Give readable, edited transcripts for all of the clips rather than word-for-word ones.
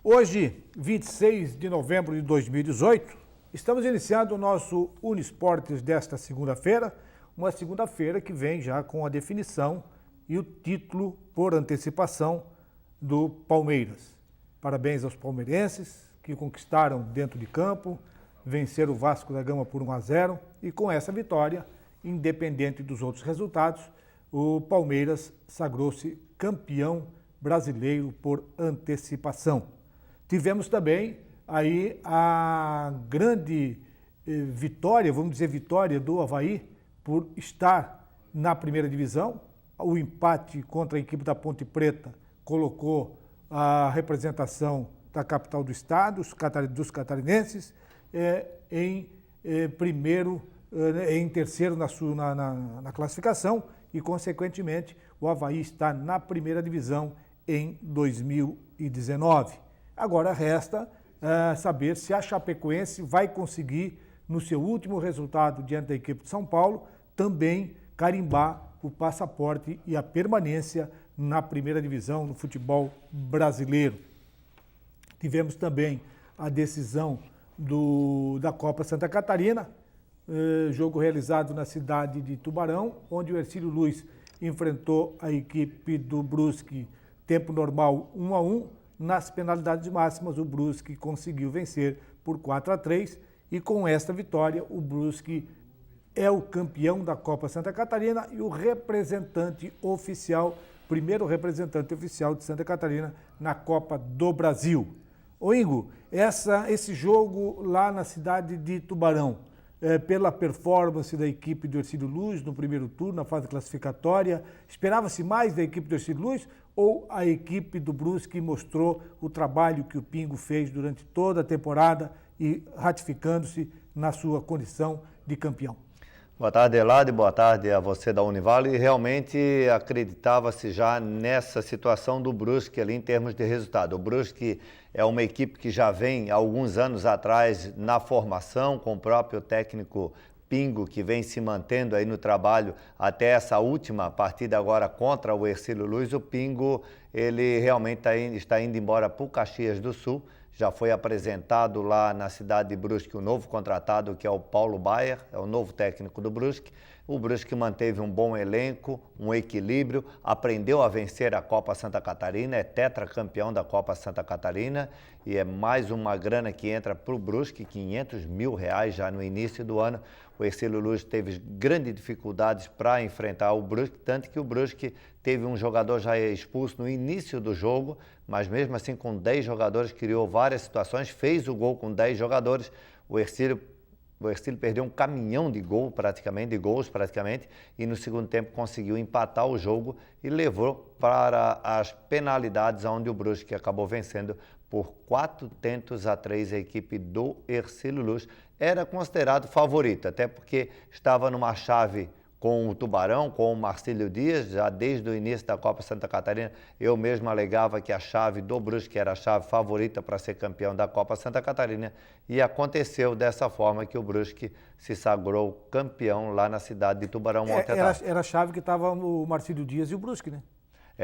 Hoje, 26 de novembro de 2018, estamos iniciando o nosso Uniesportes desta segunda-feira, uma segunda-feira que vem já com a definição e o título por antecipação do Palmeiras. Parabéns aos palmeirenses que conquistaram dentro de campo, venceram o Vasco da Gama por 1-0 e com essa vitória, independente dos outros resultados, o Palmeiras sagrou-se campeão brasileiro por antecipação. Tivemos também aí a grande vitória, vamos dizer vitória do Avaí por estar na primeira divisão. O empate contra a equipe da Ponte Preta colocou a representação da capital do estado, dos catarinenses, em terceiro na classificação e, consequentemente, o Avaí está na primeira divisão em 2019. Agora resta saber se a Chapecoense vai conseguir, no seu último resultado diante da equipe de São Paulo, também carimbar o passaporte e a permanência na primeira divisão no futebol brasileiro. Tivemos também a decisão da Copa Santa Catarina, jogo realizado na cidade de Tubarão, onde o Hercílio Luz enfrentou a equipe do Brusque, tempo normal 1-1. Nas penalidades máximas, o Brusque conseguiu vencer por 4-3 e com esta vitória o Brusque é o campeão da Copa Santa Catarina e o representante oficial, primeiro representante oficial de Santa Catarina na Copa do Brasil. Ô Ingo, esse jogo lá na cidade de Tubarão, pela performance da equipe do Hercílio Luz no primeiro turno, na fase classificatória, esperava-se mais da equipe do Hercílio Luz ou a equipe do Brusque mostrou o trabalho que o Pingo fez durante toda a temporada e ratificando-se na sua condição de campeão? Boa tarde, Elad, boa tarde a você da Univale. E realmente acreditava-se já nessa situação do Brusque ali em termos de resultado. O Brusque é uma equipe que já vem há alguns anos atrás na formação, com o próprio técnico Pingo, que vem se mantendo aí no trabalho até essa última partida agora contra o Hercílio Luz. O Pingo, ele realmente está indo embora para o Caxias do Sul. Já foi apresentado lá na cidade de Brusque o novo contratado, que é o Paulo Baier, é o novo técnico do Brusque. O Brusque manteve um bom elenco, um equilíbrio, aprendeu a vencer a Copa Santa Catarina, é tetracampeão da Copa Santa Catarina e é mais uma grana que entra para o Brusque, R$500 mil já no início do ano. O Hercílio Luz teve grandes dificuldades para enfrentar o Brusque, tanto que o Brusque teve um jogador já expulso no início do jogo, mas mesmo assim com 10 jogadores criou várias situações, fez o gol com 10 jogadores. O Hercílio perdeu um caminhão de gols praticamente, e no segundo tempo conseguiu empatar o jogo e levou para as penalidades, onde o Brusque acabou vencendo por 4-3 a equipe do Hercílio Luz. Era considerado favorito, até porque estava numa chave com o Tubarão, com o Marcílio Dias, já desde o início da Copa Santa Catarina. Eu mesmo alegava que a chave do Brusque era a chave favorita para ser campeão da Copa Santa Catarina e aconteceu dessa forma que o Brusque se sagrou campeão lá na cidade de Tubarão ontem à tarde. Era a chave que estava o Marcílio Dias e o Brusque, né?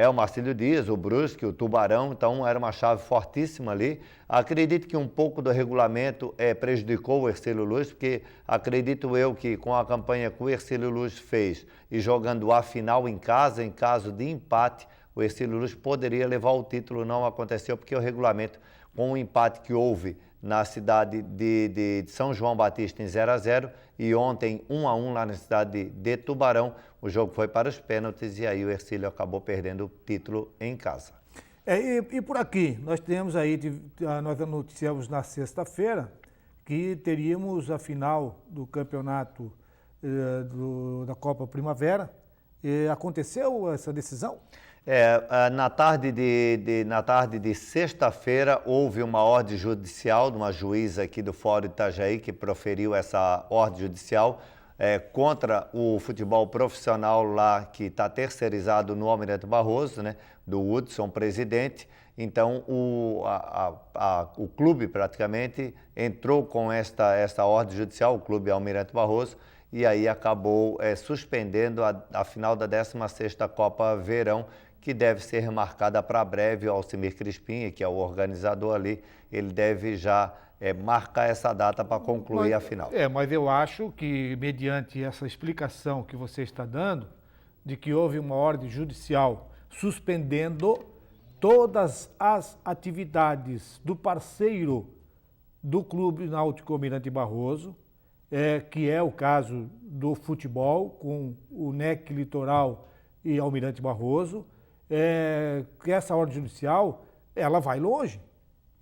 O Marcílio Dias, o Brusque, o Tubarão, então era uma chave fortíssima ali. Acredito que um pouco do regulamento prejudicou o Hercílio Luz, porque acredito eu que com a campanha que o Hercílio Luz fez e jogando a final em casa, em caso de empate, o Hercílio Luz poderia levar o título. Não aconteceu porque o regulamento, com o empate que houve na cidade de São João Batista em 0-0 e ontem 1-1 lá na cidade de Tubarão, o jogo foi para os pênaltis e aí o Hercílio acabou perdendo o título em casa. E por aqui, nós noticiamos na sexta-feira que teríamos a final do campeonato da Copa Primavera. Aconteceu essa decisão? Na tarde de sexta-feira houve uma ordem judicial de uma juíza aqui do Fórum Itajaí que proferiu essa ordem judicial contra o futebol profissional lá que está terceirizado no Almirante Barroso, né, do Hudson, presidente, Então, o clube praticamente entrou com esta ordem judicial, o clube Almirante Barroso, e aí acabou suspendendo a final da 16ª Copa Verão, que deve ser remarcada para breve. O Alcimir Crispim, que é o organizador ali, ele deve já marcar essa data para concluir a final. Mas eu acho que, mediante essa explicação que você está dando, de que houve uma ordem judicial suspendendo todas as atividades do parceiro do Clube Náutico Almirante Barroso, que é o caso do futebol, com o NEC Litoral e Almirante Barroso, que essa ordem judicial, ela vai longe.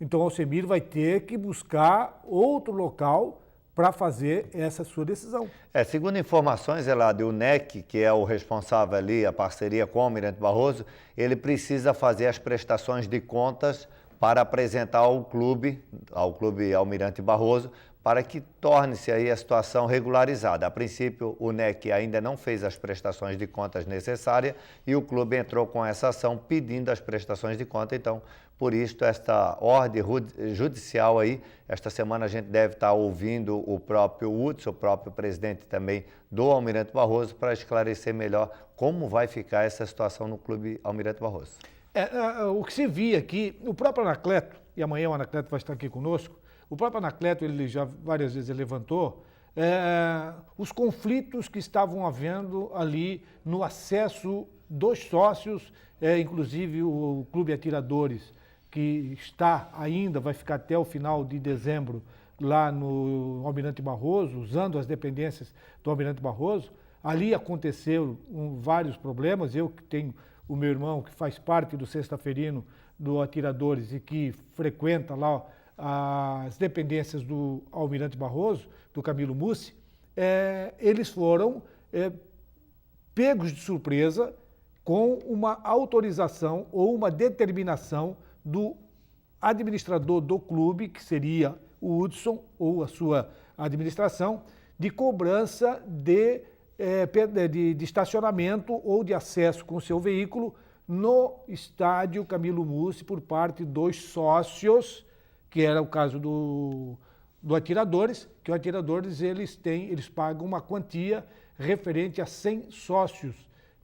Então, o Alcemir vai ter que buscar outro local para fazer essa sua decisão. Segundo informações, o NEC, que é o responsável ali, a parceria com o Almirante Barroso, ele precisa fazer as prestações de contas para apresentar ao clube Almirante Barroso, para que torne-se aí a situação regularizada. A princípio, o NEC ainda não fez as prestações de contas necessárias e o clube entrou com essa ação pedindo as prestações de contas. Então, por isso, esta ordem judicial aí, esta semana a gente deve estar ouvindo o próprio Hudson, o próprio presidente também do Almirante Barroso, para esclarecer melhor como vai ficar essa situação no clube Almirante Barroso. O que se via aqui, o próprio Anacleto, e amanhã o Anacleto vai estar aqui conosco, o próprio Anacleto, ele já várias vezes levantou, os conflitos que estavam havendo ali no acesso dos sócios, inclusive o Clube Atiradores, que vai ficar até o final de dezembro lá no Almirante Barroso, usando as dependências do Almirante Barroso. Ali aconteceram vários problemas. Eu que tenho o meu irmão que faz parte do Sexta-feirino do Atiradores e que frequenta lá as dependências do Almirante Barroso, do Camilo Mussi, eles foram pegos de surpresa com uma autorização ou uma determinação do administrador do clube, que seria o Hudson ou a sua administração, de cobrança de estacionamento ou de acesso com seu veículo no estádio Camilo Mussi por parte dos sócios, que era o caso do Atiradores, que o Atiradores eles pagam uma quantia referente a 100 sócios,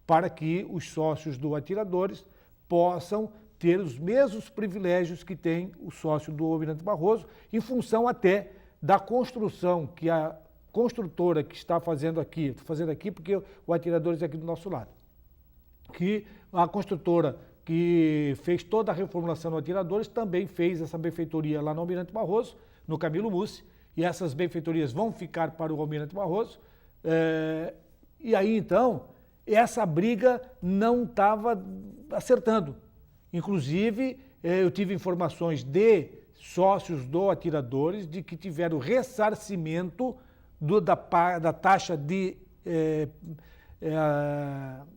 para que os sócios do Atiradores possam ter os mesmos privilégios que tem o sócio do Almirante Barroso, em função até da construção que a construtora que está fazendo aqui, estou fazendo aqui porque o Atiradores é aqui do nosso lado, que a construtora que fez toda a reformulação no Atiradores também fez essa benfeitoria lá no Almirante Barroso, no Camilo Mussi, e essas benfeitorias vão ficar para o Almirante Barroso. E aí, então, essa briga não estava acertando. Inclusive, eu tive informações de sócios do Atiradores de que tiveram ressarcimento da taxa de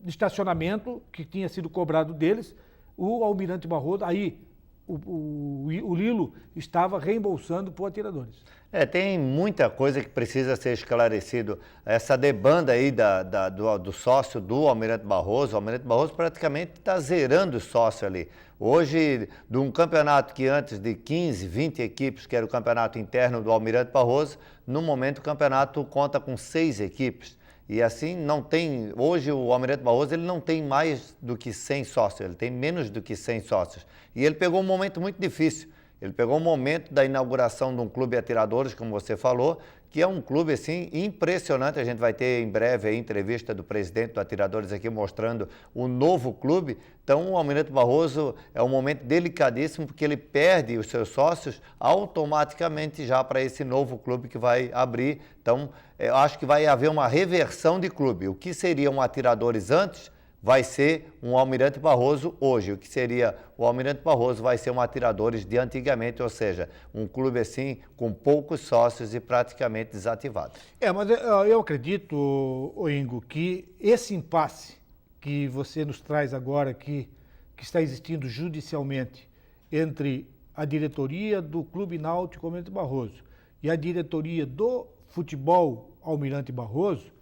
estacionamento que tinha sido cobrado deles. O Almirante Barroso, aí o Lilo estava reembolsando para o Atiradores. Tem muita coisa que precisa ser esclarecido. Essa debanda aí do sócio do Almirante Barroso, o Almirante Barroso praticamente está zerando o sócio ali. Hoje, de um campeonato que antes de 15, 20 equipes, que era o campeonato interno do Almirante Barroso, no momento o campeonato conta com 6 equipes. E assim não tem, hoje o Almirante Barroso ele não tem mais do que 100 sócios, ele tem menos do que 100 sócios. E ele pegou um momento muito difícil. Ele pegou o momento da inauguração de um clube Atiradores, como você falou, que é um clube assim impressionante. A gente vai ter em breve a entrevista do presidente do Atiradores aqui mostrando o novo clube. Então o Almirante Barroso é um momento delicadíssimo, porque ele perde os seus sócios automaticamente já para esse novo clube que vai abrir. Então eu acho que vai haver uma reversão de clube. O que seria um Atiradores antes vai ser um Almirante Barroso hoje. O que seria o Almirante Barroso vai ser um Atiradores de antigamente, ou seja, um clube assim com poucos sócios e praticamente desativado. Mas eu acredito, Ingo, que esse impasse que você nos traz agora aqui, que está existindo judicialmente entre a diretoria do Clube Náutico Almirante Barroso e a diretoria do futebol Almirante Barroso,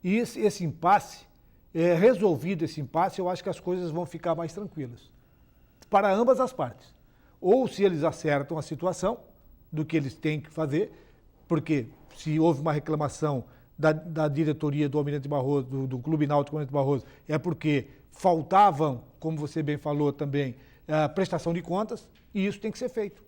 e esse impasse, resolvido esse impasse, eu acho que as coisas vão ficar mais tranquilas. para ambas as partes. Ou se eles acertam a situação do que eles têm que fazer, porque se houve uma reclamação da diretoria do Almirante Barroso, do Clube Náutico Almirante Barroso, é porque faltavam, como você bem falou também, a prestação de contas, e isso tem que ser feito.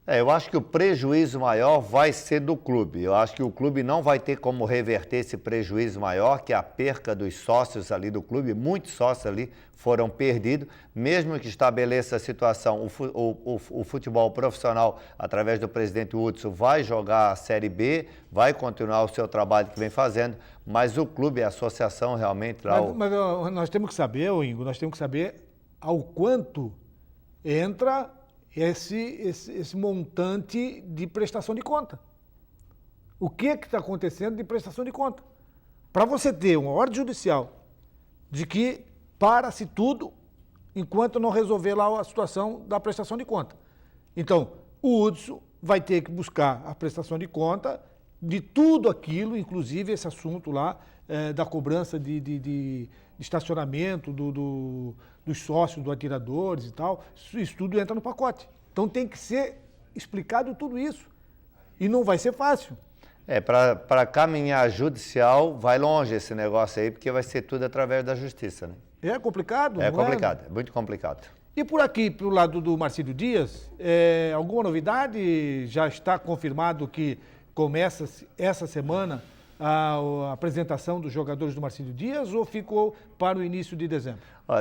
Eu acho que o prejuízo maior vai ser do clube. Eu acho que o clube não vai ter como reverter esse prejuízo maior, que é a perca dos sócios ali do clube. Muitos sócios ali foram perdidos. Mesmo que estabeleça a situação, o futebol profissional, através do presidente Hudson, vai jogar a Série B, vai continuar o seu trabalho que vem fazendo, mas o clube, a associação realmente... Mas nós temos que saber, Ingo, nós temos que saber ao quanto entra esse montante de prestação de conta. O que está acontecendo de prestação de conta? Para você ter uma ordem judicial de que para-se tudo enquanto não resolver lá a situação da prestação de conta. Então, o Hudson vai ter que buscar a prestação de conta de tudo aquilo, inclusive esse assunto lá da cobrança de estacionamento, dos sócios, dos atiradores e tal, isso tudo entra no pacote. Então tem que ser explicado tudo isso. E não vai ser fácil. Para caminhar judicial, vai longe esse negócio aí, porque vai ser tudo através da justiça, né? É complicado? É complicado, é muito complicado. E por aqui, pro lado do Marcílio Dias, alguma novidade? Já está confirmado que começa essa semana a apresentação dos jogadores do Marcílio Dias ou ficou para o início de dezembro?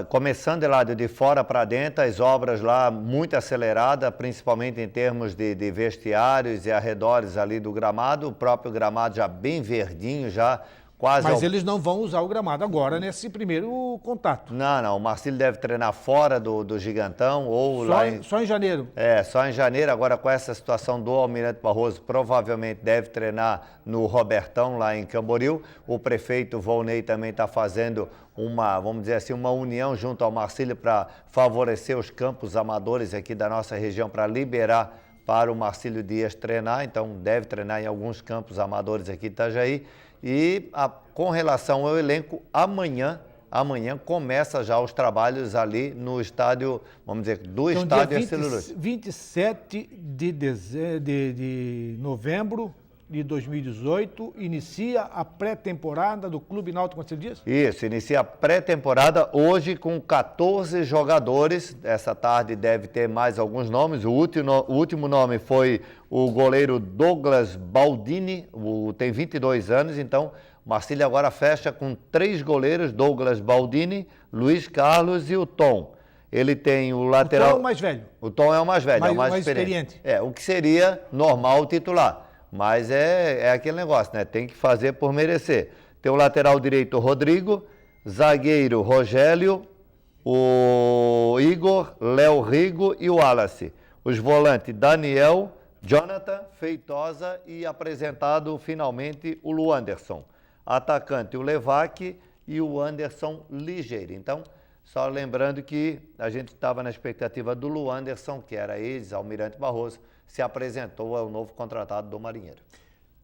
Começando lá de fora para dentro, as obras lá muito aceleradas, principalmente em termos de vestiários e arredores ali do gramado, o próprio gramado já bem verdinho, já quase... Mas eles não vão usar o gramado agora nesse primeiro contato. Não, o Marcílio deve treinar fora do Gigantão ou só em janeiro. Só em janeiro. Agora com essa situação do Almirante Barroso, provavelmente deve treinar no Robertão, lá em Camboriú. O prefeito Volney também está fazendo vamos dizer assim, uma união junto ao Marcílio para favorecer os campos amadores aqui da nossa região, para liberar para o Marcílio Dias treinar. Então deve treinar em alguns campos amadores aqui de Itajaí. E com relação ao elenco, amanhã começa já os trabalhos ali no estádio, vamos dizer, do então, estádio Ercílio Luz. 27 de novembro de 2018, inicia a pré-temporada do Clube Náutico Marcílio Dias? Isso, inicia a pré-temporada hoje com 14 jogadores. Essa tarde deve ter mais alguns nomes. O último nome foi o goleiro Douglas Baldini, tem 22 anos, então o Marcílio agora fecha com 3 goleiros, Douglas Baldini, Luiz Carlos e o Tom. Ele tem o lateral... O Tom é o mais velho. O Tom é o mais velho, é o mais experiente. O que seria normal o titular. Mas é aquele negócio, né? Tem que fazer por merecer. Tem o lateral direito Rodrigo, zagueiro Rogério, o Igor, Léo Rigo e o Wallace. Os volantes Daniel, Jonathan, Feitosa e apresentado finalmente o Luanderson. Atacante o Levac e o Anderson Ligeiro. Então, só lembrando que a gente estava na expectativa do Luanderson, que era ex-Almirante Barroso, se apresentou ao novo contratado do Marinheiro.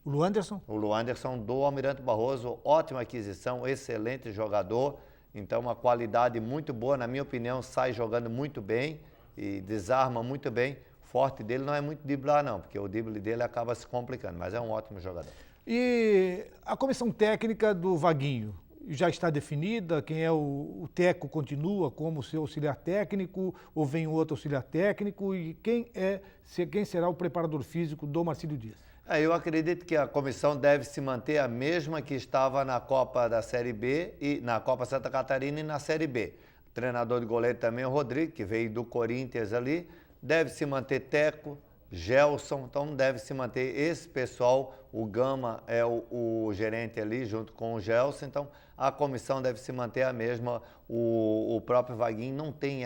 O Luanderson? O Luanderson do Almirante Barroso, ótima aquisição, excelente jogador, então uma qualidade muito boa, na minha opinião, sai jogando muito bem e desarma muito bem. Forte dele não é muito driblar não, porque o drible dele acaba se complicando, mas é um ótimo jogador. E a comissão técnica do Vaguinho já está definida? Quem é o Teco continua como seu auxiliar técnico ou vem outro auxiliar técnico? E quem será o preparador físico do Marcílio Dias? Eu acredito que a comissão deve se manter a mesma que estava na Copa da Série B, e na Copa Santa Catarina e na Série B. O treinador de goleiro também é o Rodrigo, que veio do Corinthians ali. Deve se manter Teco, Gelson, então deve se manter esse pessoal. O Gama é o gerente ali, junto com o Gelson, então a comissão deve se manter a mesma. O próprio Vaguinho não tem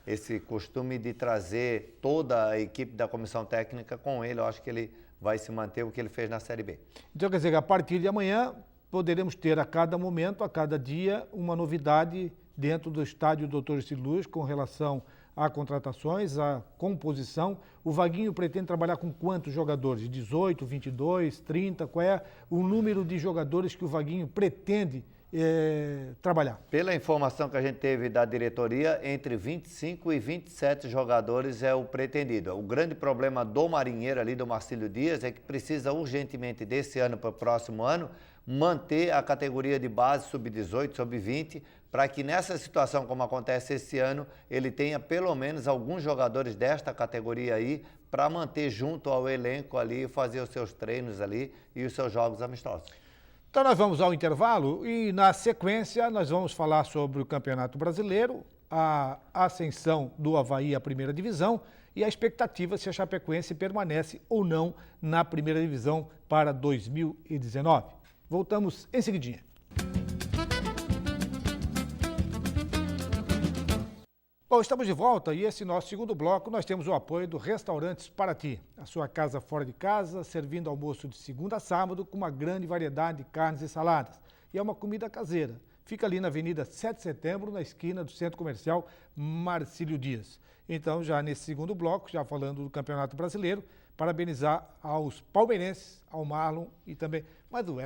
esse costume de trazer toda a equipe da comissão técnica com ele. Eu acho que ele vai se manter o que ele fez na Série B. Então, quer dizer que a partir de amanhã poderemos ter a cada momento, a cada dia, uma novidade dentro do estádio Dr. Ercílio Luz com relação a contratações, a composição. O Vaguinho pretende trabalhar com quantos jogadores? 18, 22, 30? Qual é o número de jogadores que o Vaguinho pretende trabalhar. Pela informação que a gente teve da diretoria, entre 25 e 27 jogadores é o pretendido. O grande problema do Marinheiro ali, do Marcílio Dias, é que precisa urgentemente desse ano para o próximo ano manter a categoria de base sub-18, sub-20, para que nessa situação como acontece esse ano, ele tenha pelo menos alguns jogadores desta categoria aí para manter junto ao elenco ali, fazer os seus treinos ali e os seus jogos amistosos. Então nós vamos ao intervalo e na sequência nós vamos falar sobre o Campeonato Brasileiro, a ascensão do Avaí à primeira divisão e a expectativa se a Chapecoense permanece ou não na primeira divisão para 2019. Voltamos em seguidinha. Bom, estamos de volta e esse nosso segundo bloco nós temos o apoio do Restaurantes Paraty, a sua casa fora de casa, servindo almoço de segunda a sábado com uma grande variedade de carnes e saladas. E é uma comida caseira. Fica ali na Avenida 7 de Setembro, na esquina do Centro Comercial Marcílio Dias. Então, já nesse segundo bloco, já falando do Campeonato Brasileiro, parabenizar aos palmeirenses, ao Marlon e também... Mas o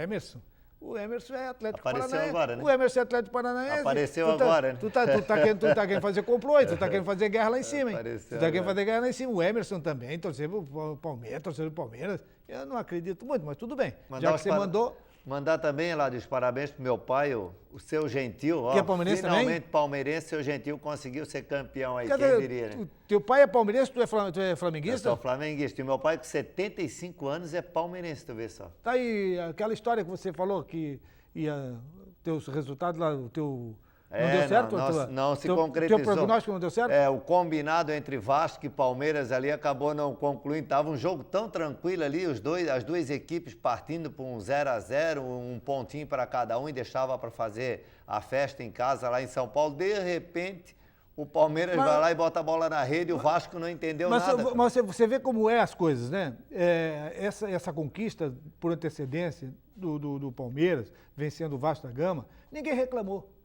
Emerson é Atlético Paranaense. Apareceu agora, né? O Emerson é Atlético Paranaense. Apareceu agora, né? Tu tá querendo fazer complô, tu tá querendo fazer guerra lá em cima, hein? Tu tá querendo fazer guerra lá em cima. O Emerson também, torceu pro Palmeiras, torceu pro Palmeiras. Eu não acredito muito, mas tudo bem. Já que você mandou... Mandar também, lá dos parabéns pro meu pai, o seu Gentil. Que é palmeirense finalmente também? palmeirense, seu Gentil conseguiu ser campeão aí, Quer quem dizer, diria, né? Teu pai é palmeirense, tu é flamenguista? Eu sou flamenguista. E meu pai, com 75 anos, é palmeirense, tu vê só. Tá aí aquela história que você falou que ia teus resultados lá, o teu... Não deu certo? Não se concretizou. Teu prognóstico não deu certo? O combinado entre Vasco e Palmeiras ali acabou não concluindo. Tava um jogo tão tranquilo ali, as duas equipes partindo por um 0-0, um pontinho para cada um e deixava para fazer a festa em casa lá em São Paulo. De repente, o Palmeiras vai lá e bota a bola na rede e o Vasco não entendeu nada. Mas você vê como é as coisas, né? Essa conquista por antecedência do Palmeiras, vencendo o Vasco da Gama, ninguém reclamou.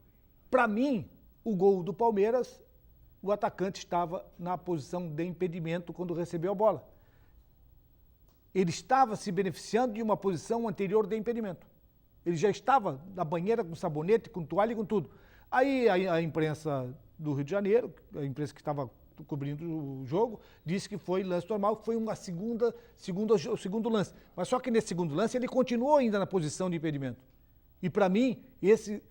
Para mim, o gol do Palmeiras, o atacante estava na posição de impedimento quando recebeu a bola. Ele estava se beneficiando de uma posição anterior de impedimento. Ele já estava na banheira com sabonete, com toalha e com tudo. Aí a imprensa do Rio de Janeiro, a imprensa que estava cobrindo o jogo, disse que foi lance normal, que foi o segundo lance. Mas só que nesse segundo lance ele continuou ainda na posição de impedimento. E para mim,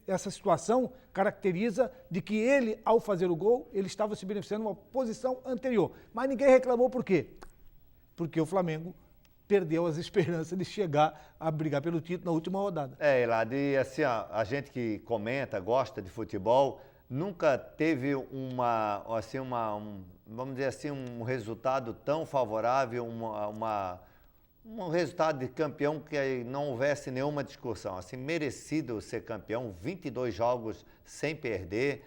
essa situação caracteriza de que ele, ao fazer o gol, ele estava se beneficiando de uma posição anterior. Mas ninguém reclamou por quê? Porque o Flamengo perdeu as esperanças de chegar a brigar pelo título na última rodada. Elad, e assim, a gente que comenta, gosta de futebol, nunca teve vamos dizer assim, um resultado tão favorável, um resultado de campeão que não houvesse nenhuma discussão. Assim, merecido ser campeão, 22 jogos sem perder,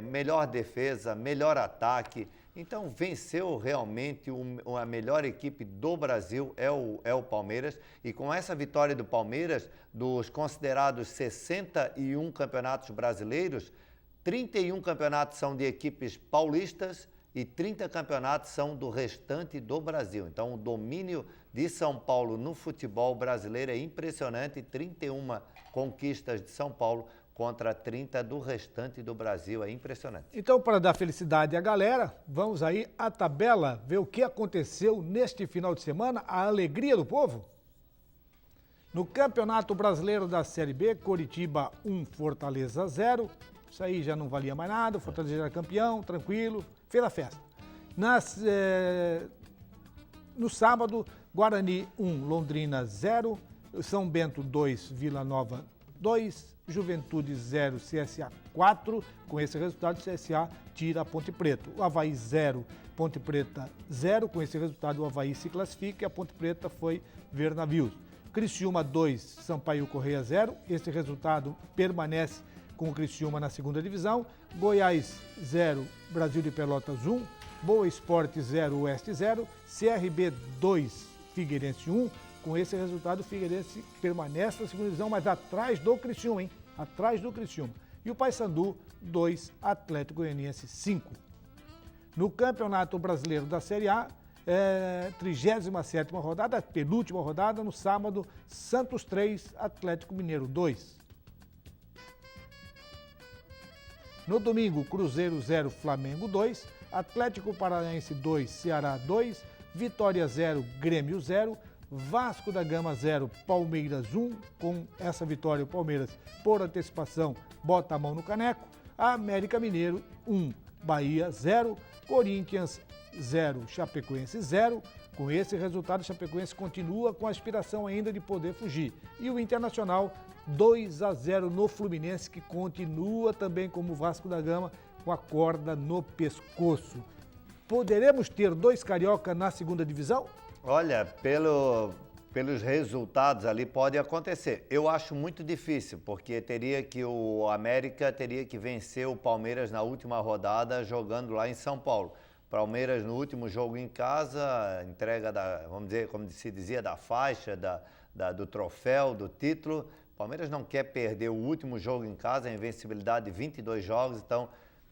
melhor defesa, melhor ataque. Então, venceu realmente a melhor equipe do Brasil, é o Palmeiras. E com essa vitória do Palmeiras, dos considerados 61 campeonatos brasileiros, 31 campeonatos são de equipes paulistas e 30 campeonatos são do restante do Brasil. Então, o domínio de São Paulo no futebol brasileiro é impressionante, 31 conquistas de São Paulo contra 30 do restante do Brasil, é impressionante. Então, para dar felicidade à galera, vamos aí à tabela, ver o que aconteceu neste final de semana, a alegria do povo. No Campeonato Brasileiro da Série B, Coritiba 1, Fortaleza 0, isso aí já não valia mais nada, o Fortaleza era campeão, tranquilo, fez a festa. No sábado, Guarani 1, Londrina 0, São Bento 2, Vila Nova 2, Juventude 0, CSA 4. Com esse resultado, o CSA tira a Ponte Preta. O Avaí 0, Ponte Preta 0. Com esse resultado, o Avaí se classifica e a Ponte Preta foi ver navios. Criciúma 2, Sampaio Correia 0. Esse resultado permanece com o Criciúma na segunda divisão. Goiás 0, Brasil de Pelotas 1. Boa Esporte 0, Oeste 0. CRB 2, Figueirense 1. Com esse resultado, o Figueirense permanece na segunda divisão, mas atrás do Criciúma, hein? Atrás do Criciúma. E o Paysandu 2, Atlético Goianiense 5. No Campeonato Brasileiro da Série A, 37ª rodada, penúltima rodada, no sábado, Santos 3, Atlético Mineiro 2. No domingo, Cruzeiro 0, Flamengo 2, Atlético Paranaense 2, Ceará 2, Vitória 0, Grêmio 0, Vasco da Gama 0, Palmeiras 1. Com essa vitória, o Palmeiras, por antecipação, bota a mão no caneco. América Mineiro 1, Bahia 0, Corinthians 0, Chapecoense 0. Com esse resultado, o Chapecoense continua com a aspiração ainda de poder fugir. E o Internacional 2-0 no Fluminense, que continua também como o Vasco da Gama, com a corda no pescoço. Poderemos ter 2 carioca na segunda divisão? Olha, pelos resultados ali pode acontecer. Eu acho muito difícil, porque o América teria que vencer o Palmeiras na última rodada jogando lá em São Paulo. Palmeiras no último jogo em casa, entrega vamos dizer, como se dizia, da faixa, do troféu, do título. Palmeiras não quer perder o último jogo em casa, a invencibilidade de 22 jogos, então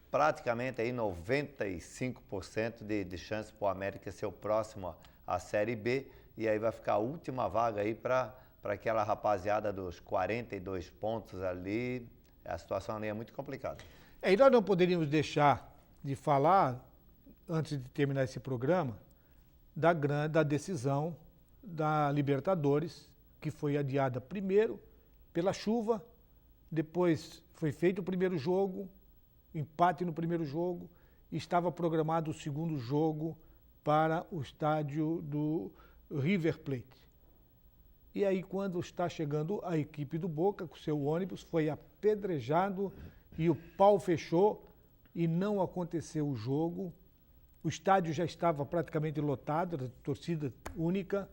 praticamente aí 95% de chance para o América ser o próximo à Série B, e aí vai ficar a última vaga aí para aquela rapaziada dos 42 pontos ali. A situação ali é muito complicada. E nós não poderíamos deixar de falar, antes de terminar esse programa, da decisão da Libertadores, que foi adiada primeiro pela chuva, depois foi feito o primeiro jogo, empate no primeiro jogo, e estava programado o segundo jogo para o estádio do River Plate. E aí, quando está chegando a equipe do Boca, com seu ônibus, foi apedrejado e o pau fechou e não aconteceu o jogo. O estádio já estava praticamente lotado, era torcida única.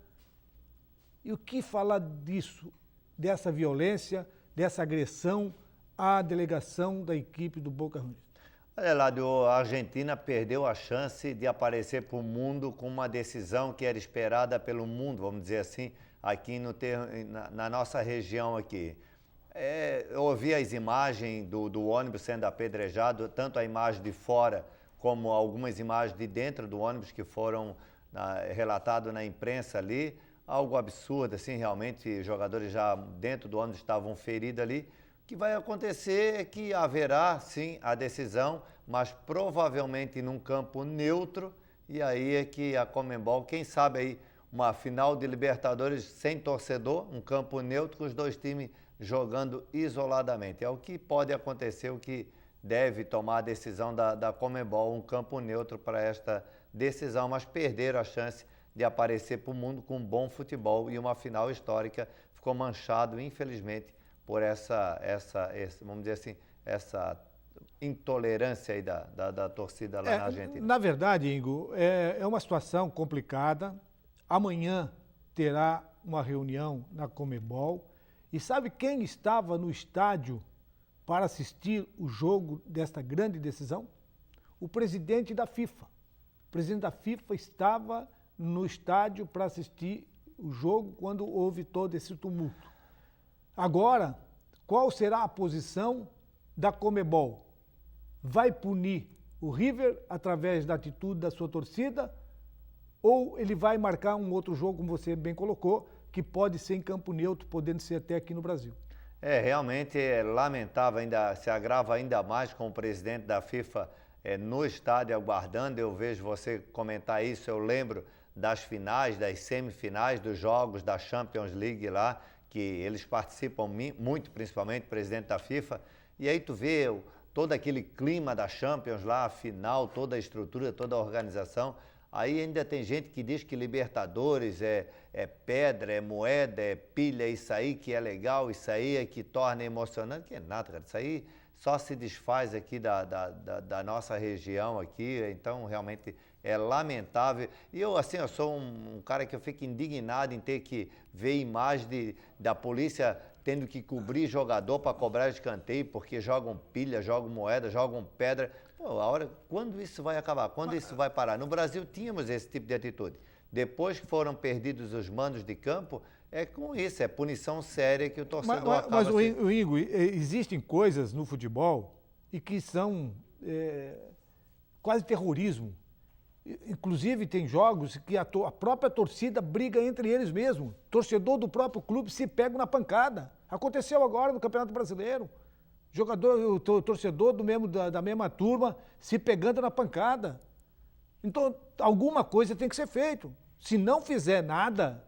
E o que falar disso, dessa violência, dessa agressão à delegação da equipe do Boca Juniors? Olha lá, a Argentina perdeu a chance de aparecer para o mundo com uma decisão que era esperada pelo mundo, vamos dizer assim, aqui na nossa região aqui. Eu ouvi as imagens do ônibus sendo apedrejado, tanto a imagem de fora como algumas imagens de dentro do ônibus que foram relatado na imprensa ali. Algo absurdo, assim, realmente, jogadores já dentro do ônibus estavam feridos ali. O que vai acontecer é que haverá, sim, a decisão, mas provavelmente num campo neutro, e aí é que a Conmebol, quem sabe aí, uma final de Libertadores sem torcedor, um campo neutro com os dois times jogando isoladamente. É o que pode acontecer, o que deve tomar a decisão da Conmebol, um campo neutro para esta decisão, mas perderam a chance de aparecer para o mundo com um bom futebol, e uma final histórica ficou manchado, infelizmente, por essa vamos dizer assim, essa intolerância aí da torcida lá na Argentina. Na verdade, Ingo, é uma situação complicada. Amanhã terá uma reunião na Conmebol. E sabe quem estava no estádio para assistir o jogo desta grande decisão? O presidente da FIFA. O presidente da FIFA estava no estádio para assistir o jogo quando houve todo esse tumulto. Agora, qual será a posição da Conmebol? Vai punir o River através da atitude da sua torcida, ou ele vai marcar um outro jogo, como você bem colocou, que pode ser em campo neutro, podendo ser até aqui no Brasil? Realmente é lamentável, ainda se agrava ainda mais com o presidente da FIFA no estádio aguardando. Eu vejo você comentar isso, eu lembro das finais, das semifinais, dos jogos da Champions League lá, que eles participam muito, principalmente o presidente da FIFA, e aí tu vê todo aquele clima da Champions lá, a final, toda a estrutura, toda a organização. Aí ainda tem gente que diz que Libertadores é pedra, é moeda, é pilha, isso aí que é legal, isso aí é que torna emocionante, que é nada, cara, isso aí só se desfaz aqui da nossa região aqui, então realmente é lamentável. E eu, assim, eu sou um cara que eu fico indignado em ter que ver imagem da polícia tendo que cobrir jogador para cobrar escanteio, porque jogam pilha, jogam moeda, jogam pedra. Pô, quando isso vai acabar? Quando isso vai parar? No Brasil tínhamos esse tipo de atitude. Depois que foram perdidos os mandos de campo, é com isso, é punição séria que o torcedor acaba... Mas, Ingo, existem coisas no futebol e que são quase terrorismo. Inclusive, tem jogos que a própria torcida briga entre eles mesmos. Torcedor do próprio clube se pega na pancada. Aconteceu agora no Campeonato Brasileiro. o torcedor da mesma turma se pegando na pancada. Então, alguma coisa tem que ser feito. Se não fizer nada,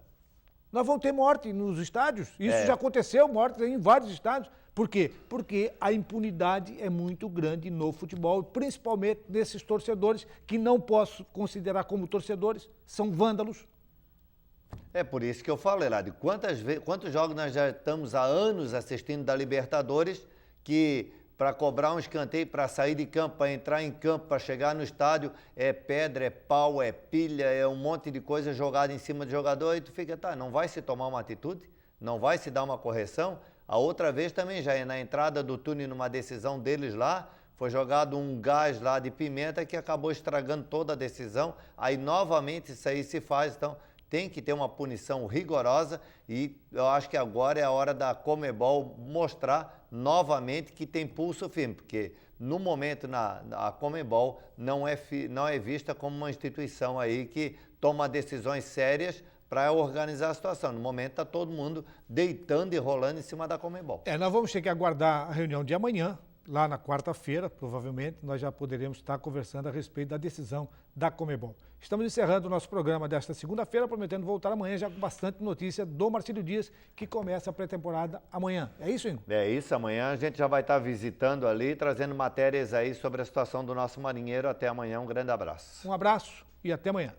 nós vamos ter morte nos estádios. Isso já aconteceu, morte em vários estádios. Por quê? Porque a impunidade é muito grande no futebol, principalmente desses torcedores, que não posso considerar como torcedores, são vândalos. É por isso que eu falo, Eladio, quantos jogos nós já estamos há anos assistindo da Libertadores, que para cobrar um escanteio, para sair de campo, para entrar em campo, para chegar no estádio, é pedra, é pau, é pilha, é um monte de coisa jogada em cima do jogador, e tu fica, tá, não vai se tomar uma atitude? Não vai se dar uma correção? A outra vez também, já na entrada do túnel, numa decisão deles lá, foi jogado um gás lá de pimenta que acabou estragando toda a decisão. Aí, novamente, isso aí se faz. Então, tem que ter uma punição rigorosa e eu acho que agora é a hora da Conmebol mostrar novamente que tem pulso firme, porque no momento a Conmebol não é vista como uma instituição aí que toma decisões sérias para organizar a situação. No momento está todo mundo deitando e rolando em cima da Conmebol. Nós vamos ter que aguardar a reunião de amanhã, lá na quarta-feira, provavelmente, nós já poderemos estar conversando a respeito da decisão da Conmebol. Estamos encerrando o nosso programa desta segunda-feira, prometendo voltar amanhã já com bastante notícia do Marcílio Dias, que começa a pré-temporada amanhã. É isso, Ingo? É isso, amanhã a gente já vai estar visitando ali, trazendo matérias aí sobre a situação do nosso marinheiro. Até amanhã, um grande abraço. Um abraço e até amanhã.